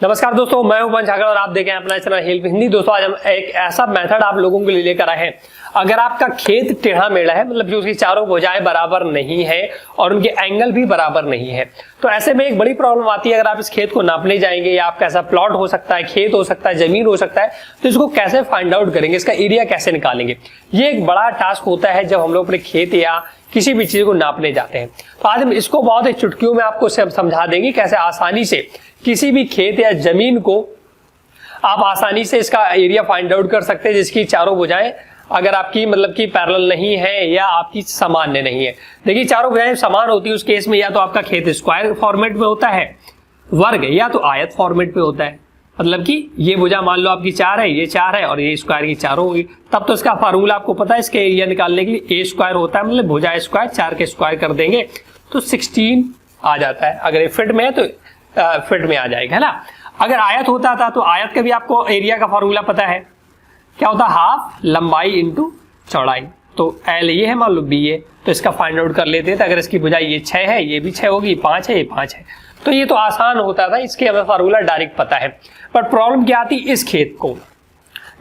नमस्कार दोस्तों, मैं हूं पंच ठाकर और आप देखें अपना चैनल हेल्प हिंदी। दोस्तों आज हम एक ऐसा मेथड आप लोगों के लिए लेकर आए हैं। अगर आपका खेत टेढ़ा मेढ़ा है, मतलब कि उसकी चारों भुजाएं बराबर नहीं है और उनके एंगल भी बराबर नहीं है, तो ऐसे में एक बड़ी प्रॉब्लम आती है। अगर आप इस खेत को नापने जाएंगे या आपका ऐसा प्लॉट हो सकता है, खेत हो सकता है, जमीन हो सकता है, तो इसको कैसे फाइंड आउट करेंगे, इसका एरिया कैसे निकालेंगे, ये एक बड़ा टास्क होता है जब हम लोग अपने खेत या किसी भी चीज को नापने जाते हैं। तो आज हम इसको बहुत ही चुटकियों में आपको समझा देंगे कैसे आसानी से किसी भी खेत या जमीन को आप आसानी से इसका एरिया फाइंड आउट कर सकते हैं, जिसकी चारों भुजाएं अगर आपकी मतलब कि पैरेलल नहीं है या आपकी सामान्य नहीं है। देखिए चारों भुजाएं समान होती है उस केस में या तो आपका खेत स्क्वायर फॉर्मेट में होता है, वर्ग, या तो आयत फॉर्मेट में होता है। मतलब कि ये भुजा मान लो आपकी 4 है, ये 4 है और ये स्क्वायर की चारों होगी, तब तो इसका फार्मूला आपको पता है। इसके एरिया निकालने के लिए ए स्क्वायर होता है, मतलब भुजा स्क्वायर 4 के स्क्वायर कर देंगे तो 16 आ जाता है। अगर ये फिट में है तो फिट में आ जाएगा, है ना। अगर आयत होता था तो आयत का भी आपको एरिया का फॉर्मूला पता है, क्या होता है, हाफ लंबाई इंटू चौड़ाई। तो एल ये है, मान लो बी है, तो इसका फाइंड आउट कर लेते थे। अगर इसकी भुजाई ये 6 है, ये भी 6 होगी, 5 है, ये 5 है, तो ये तो आसान होता था, इसके हमें फार्मूला डायरेक्ट पता है। पर प्रॉब्लम क्या आती, इस खेत को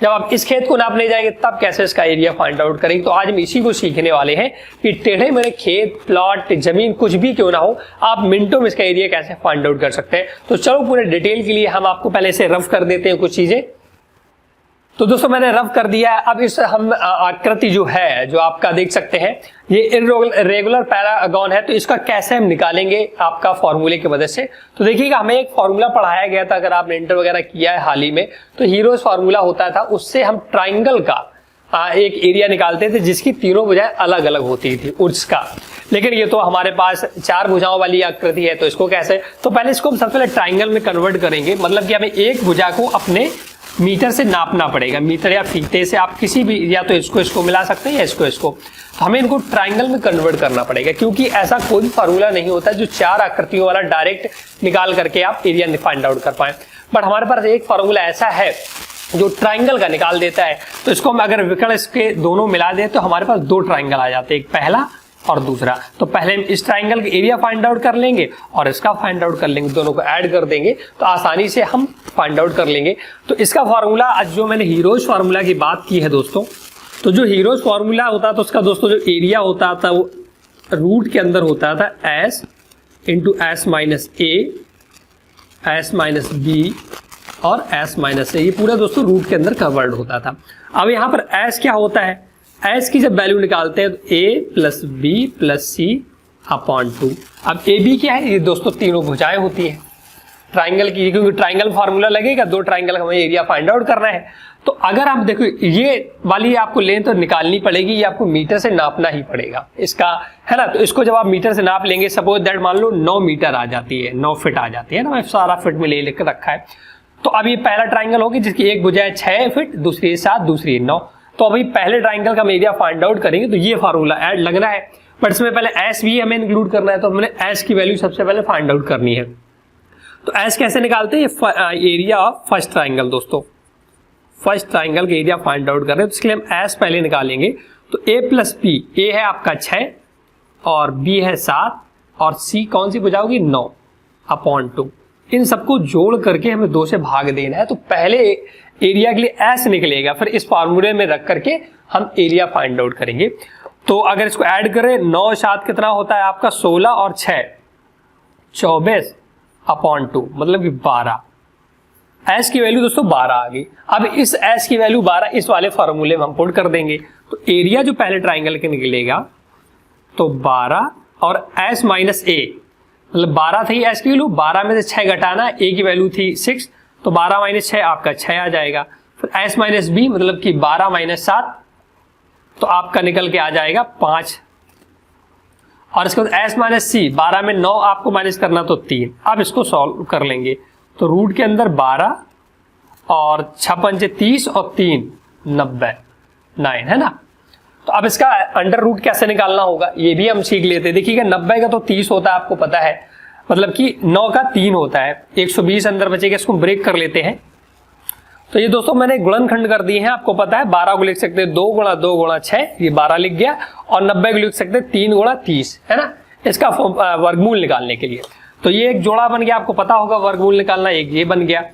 जब आप इस खेत को नापने जाएंगे तब कैसे इसका एरिया फाइंड आउट करेंगे। तो आज हम इसी को सीखने वाले हैं कि टेढ़े मेढ़े खेत, प्लॉट, जमीन कुछ भी क्यों ना हो, आप मिनटों में इसका एरिया कैसे फाइंड आउट कर सकते हैं। तो चलो पूरे डिटेल के लिए हम आपको पहले से रफ कर देते हैं कुछ चीजें। तो दोस्तों मैंने रफ कर दिया है। अब इस हम आकृति जो है, जो आपका देख सकते हैं, ये इर्रेगुलर पैरागॉन है, तो इसका कैसे हम निकालेंगे आपका फॉर्मूले की मदद से। तो देखिएगा हमें एक फॉर्मूला पढ़ाया गया था, अगर आपने इंटर वगैरह किया है हाल ही में, तो हीरोज फॉर्मूला होता था, उससे हम ट्राइंगल का एक एरिया निकालते थे जिसकी तीनों भुजाएं अलग अलग होती थी उसका। लेकिन ये तो हमारे पास 4 भुजाओं वाली आकृति है, तो इसको कैसे, तो पहले इसको हम सबसे पहले ट्राइंगल में कन्वर्ट करेंगे। मतलब कि हमें एक भुजा को अपने मीटर से नापना पड़ेगा, मीटर या फीते से, आप किसी भी, या तो इसको मिला सकते हैं या इसको। तो हमें इनको ट्राइंगल में कन्वर्ट करना पड़ेगा, क्योंकि ऐसा कोई फार्मूला नहीं होता जो 4 आकृतियों वाला डायरेक्ट निकाल करके आप एरिया फाइंड आउट कर पाए। बट हमारे पास एक फार्मूला ऐसा है जो ट्राइंगल का निकाल देता है। तो इसको हम अगर विकर्ण इसके दोनों मिला दें तो हमारे पास 2 ट्राइंगल आ जाते हैं, एक पहला और दूसरा। तो पहले हम इस ट्राइंगल का एरिया फाइंड आउट कर लेंगे और इसका फाइंड आउट कर लेंगे, दोनों को ऐड कर देंगे तो आसानी से हम फाइंड आउट कर लेंगे। तो इसका फॉर्मूला, आज जो मैंने हीरोज फार्मूला की बात की है दोस्तों, तो जो हीरोज फार्मूला होता है तो उसका दोस्तों जो एरिया होता था वो रूट के अंदर होता था एस इंटू एस माइनस ए, एस माइनस बी और एस माइनस ए, ये पूरा दोस्तों रूट के अंदर कवर्ड होता था। अब यहाँ पर एस क्या होता है, एस की जब वैल्यू निकालते हैं तो ए प्लस बी प्लस सी अपॉन 2। अब ए बी क्या है, ये दोस्तों तीनों भुजाएं होती है ट्राइंगल की, क्योंकि ट्राइंगल फार्मूला लगेगा, 2 ट्राइंगल हमें एरिया फाइंड आउट करना है। तो अगर आप देखो ये वाली आपको लेंथ तो निकालनी पड़ेगी, ये आपको मीटर से नापना ही पड़ेगा इसका, है ना। तो इसको जब आप मीटर से नाप लेंगे, सपोज दैट मान लो 9 मीटर आ जाती है, 9 फीट आ जाती है ना, मैं सारा फीट में ले लेकर रखा है। तो अब ये पहला ट्राइंगल होगी जिसकी एक भुजा है 6 फीट, दूसरी 7, दूसरी 9। तो अभी पहले ट्राइंगल का हम एरिया फाइंड आउट करेंगे तो ये फार्मूला ऐड लगना है, बट इसमें पहले एस भी हमें इंक्लूड करना है। तो हमने एस की वैल्यू सबसे पहले फाइंड आउट करनी है। तो एस कैसे निकालते हैं, एरिया ऑफ फर्स्ट ट्राइंगल। दोस्तों फर्स्ट ट्राइंगल का एरिया फाइंड आउट कर रहे हैं, तो इसके लिए हम एस पहले निकालेंगे। तो ए प्लस बी, ए है आपका 6 और बी है 7 और सी कौन सी भुजा होगी, 9 अपॉन 2। इन सबको जोड़ करके हमें 2 से भाग देना है। तो पहले एरिया के लिए एस निकलेगा, फिर इस फार्मूले में रख करके हम एरिया फाइंड आउट करेंगे। तो अगर इसको ऐड करें, 9 7 कितना होता है आपका 16 और 6 24 अपॉन 2, मतलब कि 12। एस की वैल्यू दोस्तों 12 आ गई। अब इस एस की वैल्यू 12 इस वाले फार्मूले में हम पुट कर देंगे। तो एरिया जो पहले ट्राइंगल के निकलेगा तो 12 और एस माइनस ए, मतलब 12 थी एस की वैल्यू, 12 में से 6 घटाना, ए की वैल्यू थी 6, तो 12 माइनस 6 आपका 6 आ जाएगा। फिर एस माइनस बी, मतलब कि 12 माइनस 7, तो आपका निकल के आ जाएगा 5। और इसके बाद एस माइनस सी, 12 में 9 आपको माइनस करना तो 3। अब इसको सॉल्व कर लेंगे तो रूट के अंदर 12 और 6 पंचे 30 और 3 90, 9, है ना। तो अब इसका अंडर रूट कैसे निकालना होगा ये भी हम सीख लेते हैं। देखिएगा 90 का तो 30 होता है, आपको पता है, मतलब कि 9 का 3 होता है, 120 अंदर बचेगा, इसको ब्रेक कर लेते हैं। तो ये दोस्तों मैंने गुणनखंड कर दिए हैं, आपको पता है 12 को लिख सकते हैं 2 गुणा 2 गुणा 6, ये 12 लिख गया, और 90 को लिख सकते हैं 3 गुणा 30, है ना, इसका वर्गमूल निकालने के लिए। तो ये एक जोड़ा बन गया, आपको पता होगा वर्गमूल निकालना, एक ये बन गया।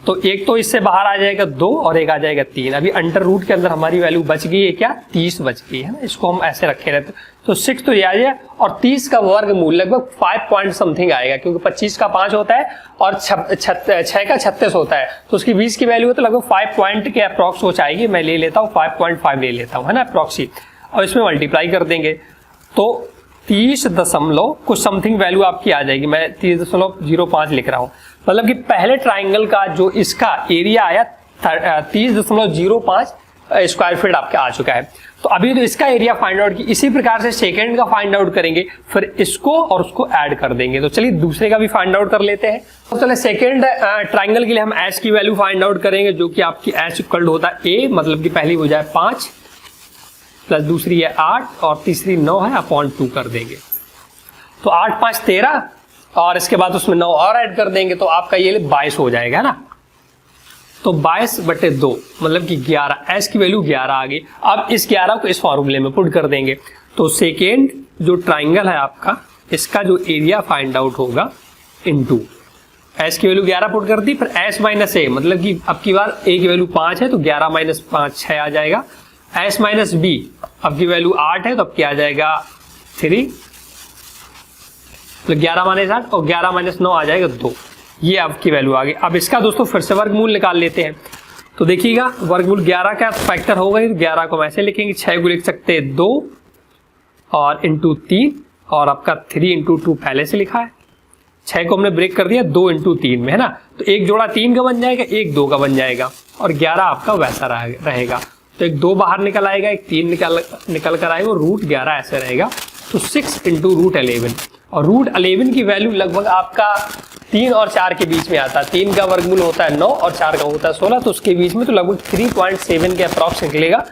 तो एक तो इससे बाहर आ जाएगा 2 और एक आ जाएगा 3। अभी अंडर रूट के अंदर हमारी वैल्यू बच गई है क्या, 30 बच गई है ना, इसको हम ऐसे रखे रहते। तो 6 तो ये आ जाए, और 30 का वर्गमूल लगभग 5 पॉइंट समथिंग आएगा, क्योंकि 25 का 5 होता है और 6 का 36 होता है, तो उसकी 20 की वैल्यू है, तो लगभग 5 पॉइंट के अप्रॉक्स वो चाहिए। मैं ले लेता हूँ 5.5 ले लेता हूँ, है ना, अप्रॉक्सी, और इसमें मल्टीप्लाई कर देंगे तो 30 दशमलव कुछ समथिंग वैल्यू आपकी आ जाएगी। मैं 30.05 लिख रहा हूँ, मतलब कि पहले ट्राइंगल का जो इसका एरिया आया 30.05 स्क्वायर फीट आपका आ चुका है। तो अभी तो इसका एरिया फाइंड आउट की, इसी प्रकार से सेकंड का फाइंड आउट करेंगे, फिर इसको और उसको ऐड कर देंगे। तो चलिए दूसरे का भी फाइंड आउट कर लेते हैं। तो चलिए सेकंड ट्राइंगल के लिए हम एच की वैल्यू फाइंड आउट करेंगे, जो कि आपकी एच इक्वल होता है ए, मतलब कि पहली हो जाए 5 प्लस दूसरी है 8 और तीसरी 9 है, अपॉन 2 कर देंगे। तो 8 5 13 और इसके बाद उसमें 9 और ऐड कर देंगे, तो आपका ये 22 हो जाएगा ना। तो 22/2 मतलब कि 11, एस की वैल्यू 11 आ गई। अब इस 11 को इस फॉर्मूले में पुट कर देंगे। तो सेकेंड जो ट्राइंगल है आपका, इसका जो एरिया फाइंड आउट होगा इनटू एस की वैल्यू 11 पुट कर दी, फिर एस माइनस ए, मतलब कि अब की बार ए की वैल्यू 5 है तो 11 माइनस 5 6 आ जाएगा। एस माइनस बी, अब की वैल्यू 8 है तो अब क्या आ जाएगा 3, तो 11 माइनस 8 और 11 माइनस 9 आ जाएगा 2। ये आपकी वैल्यू आ गई। अब इसका दोस्तों फिर से वर्गमूल निकाल लेते हैं। तो देखिएगा वर्गमूल 11 का फैक्टर होगा, 11 को हम ऐसे लिखेंगे, 6 को लिख सकते हैं 2 और इंटू 3, और आपका 3 इंटू 2 पहले से लिखा है, 6 को हमने ब्रेक कर दिया 2 इंटू 3 में, है ना। तो एक जोड़ा 3 का बन जाएगा, एक 2 का बन जाएगा, और 11 आपका वैसा रहेगा। तो एक 2 बाहर निकल आएगा, एक 3 निकल कर आएगा, और रूट 11 ऐसे रहेगा। तो 6 इंटू रूट 11, और रूट 11 की वैल्यू लगभग आपका 3 और 4 के बीच में आता है। 3 का वर्गमूल होता है 9 और 4 का होता है 16, तो उसके बीच में तो लगभग 3.7 के अप्रॉक्स निकलेगा।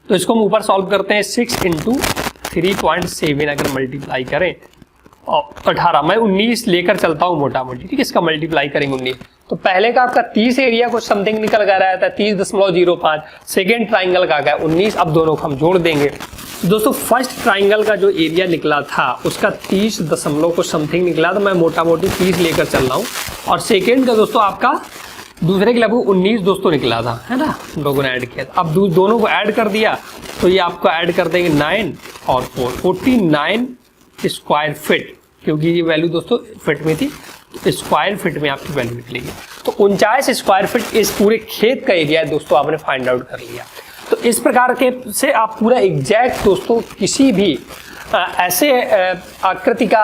तो इसको हम ऊपर सॉल्व करते हैं, 6 इंटू 3.7 अगर मल्टीप्लाई करें, और 18, मैं 19 लेकर चलता हूँ मोटा मोटी, ठीक है, इसका मल्टीप्लाई करेंगे 19। तो पहले का आपका 30 एरिया कुछ समथिंग निकल कर आया था 30.05, सेकेंड ट्राइंगल का क्या 19। अब दोनों को हम जोड़ देंगे। दोस्तों फर्स्ट ट्राइंगल का जो एरिया निकला था उसका 30 दशमलव कुछ समथिंग निकला, तो मैं मोटा मोटी 30 लेकर चल रहा हूँ। और सेकेंड का दोस्तों आपका दूसरे के लगभग 19 दोस्तों निकला था, है ना, लोगों ने ऐड किया। अब दोनों को ऐड कर दिया, तो ये आपको ऐड कर देंगे 9 और 4, 49 स्क्वायर फीट, क्योंकि ये वैल्यू दोस्तों फिट में थी, तो स्क्वायर फीट में आपकी वैल्यू निकलेगी। तो 49 स्क्वायर फीट इस पूरे खेत का एरिया दोस्तों आपने फाइंड आउट कर लिया। तो इस प्रकार के से आप पूरा एग्जैक्ट दोस्तों किसी भी ऐसे आकृति का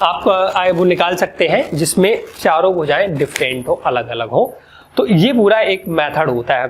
आप वो निकाल सकते हैं जिसमें चारों भुजाएं डिफरेंट हो, अलग अलग हो। तो ये पूरा एक मेथड होता है।